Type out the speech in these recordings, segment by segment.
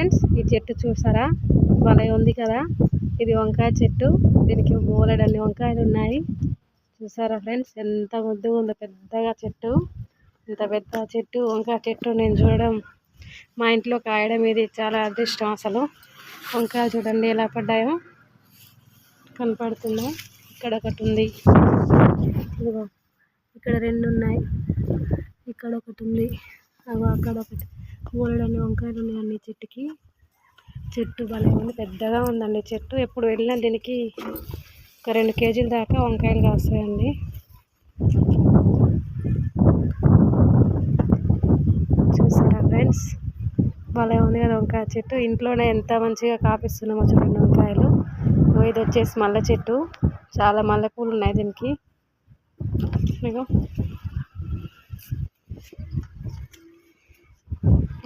Friends, ఈ చెట్టు చూసారా, భలే ఉంది కదా. ఇది వంకాయ చెట్టు. దీనికి బోలెడన్ని వంకాయలు ఉన్నాయి. చూసారా ఫ్రెండ్స్, ఎంత ముద్దుగా ఉందో. పెద్దగా చెట్టు, ఇంత పెద్ద చెట్టు, వంకాయ చెట్టు నేను చూడడం, మా ఇంట్లో కాయడం ఇది చాలా అదృష్టం. అసలు వంకాయలు చూడండి ఎలా పడ్డాయో, కనపడుతుందా. ఇక్కడ ఒకటి ఉంది, ఇదిగో ఇక్కడ రెండు ఉన్నాయి, ఇక్కడ ఒకటి ఉంది, అగో అక్కడ ఒకటి. బోలెడన్ని వంకాయలు ఉన్నాయండి చెట్టుకి. చెట్టు భలే ఉంది, పెద్దగా ఉందండి చెట్టు. ఎప్పుడు వెళ్ళినా దీనికి ఒక 2 కేజీల దాకా వంకాయలు కాస్తాయండి. చూసారా ఫ్రెండ్స్, భలే ఉంది కదా వంకాయ చెట్టు. ఇంట్లోనే ఎంత మంచిగా కాపిస్తున్నామో చూడండి వంకాయలు. ఇది వచ్చేసి మల్లె చెట్టు, చాలా మల్లెపూలు ఉన్నాయి దీనికి. ఇగో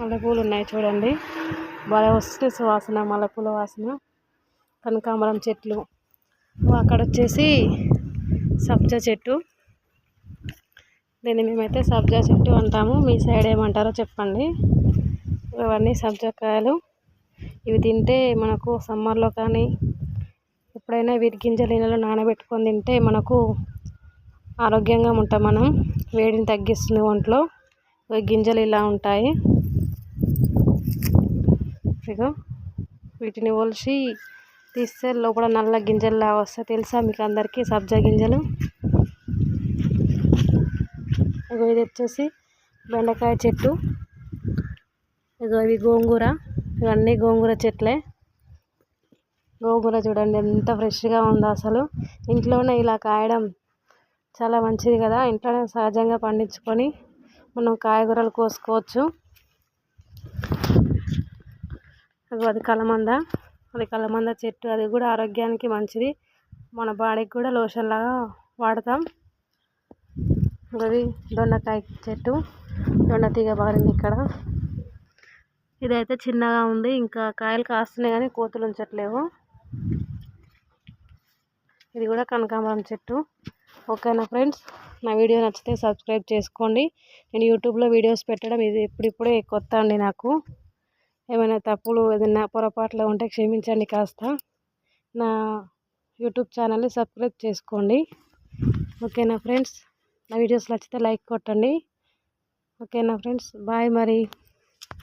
మల్లెపూలు ఉన్నాయి చూడండి, భలే వస్తుంది సువాసన, మల్లెపూల వాసన. కనకాంబరం చెట్లు. అక్కడ వచ్చేసి సబ్జా చెట్టు. దీన్ని మేమైతే సబ్జా చెట్టు అంటాము, మీ సైడ్ ఏమంటారో చెప్పండి. ఇవన్నీ సబ్జా కాయలు. ఇవి తింటే మనకు సమ్మర్లో కానీ ఎప్పుడైనా వీటి గింజలు నీళ్ళలో నానబెట్టుకొని తింటే మనకు ఆరోగ్యంగా ఉంటాం. మనం వేడిని తగ్గిస్తుంది ఒంట్లో. గింజలు ఇలా ఉంటాయి. ఇగో వీటిని ఒలిచి తీస్తే లోపల నల్ల గింజల్లా వస్తాయి. తెలుసా మీకు అందరికీ సబ్జా గింజలు? ఇగో ఇది వచ్చేసి బెండకాయ చెట్టు. ఇగో ఇవి గోంగూర. ఇవన్నీ గోంగూర చెట్లే. గోంగూర చూడండి ఎంత ఫ్రెష్గా ఉందో అసలు. ఇంట్లోనే ఇలా కాయడం చాలా మంచిది కదా. ఇంట్లోనే సహజంగా పండించుకొని మనం కాయగూరలు కోసుకోవచ్చు. అది కలమంద. అది కలమంద చెట్టు. అది కూడా ఆరోగ్యానికి మంచిది. మన బాడీకి కూడా లోషన్ లాగా వాడతాం. అది దొండకాయ చెట్టు. దొండ తీగ బారింది ఇక్కడ. ఇదైతే చిన్నగా ఉంది, ఇంకా కాయలు కాస్తున్నాయి కానీ కోతులు ఉంచట్లేవు. ఇది కూడా కనకాంబరం చెట్టు. ఓకేనా ఫ్రెండ్స్, నా వీడియో నచ్చితే సబ్స్క్రైబ్ చేసుకోండి. నేను యూట్యూబ్లో వీడియోస్ పెట్టడం ఇది ఇప్పుడిప్పుడే కొత్త అండి నాకు. ఏమైనా తప్పులు ఏదైనా పొరపాట్లు ఉంటే క్షమించండి కాస్త. నా యూట్యూబ్ ఛానల్ని సబ్స్క్రైబ్ చేసుకోండి. ఓకేనా ఫ్రెండ్స్, నా వీడియోస్ నచ్చితే లైక్ కొట్టండి. ఓకేనా ఫ్రెండ్స్, బాయ్ మరి.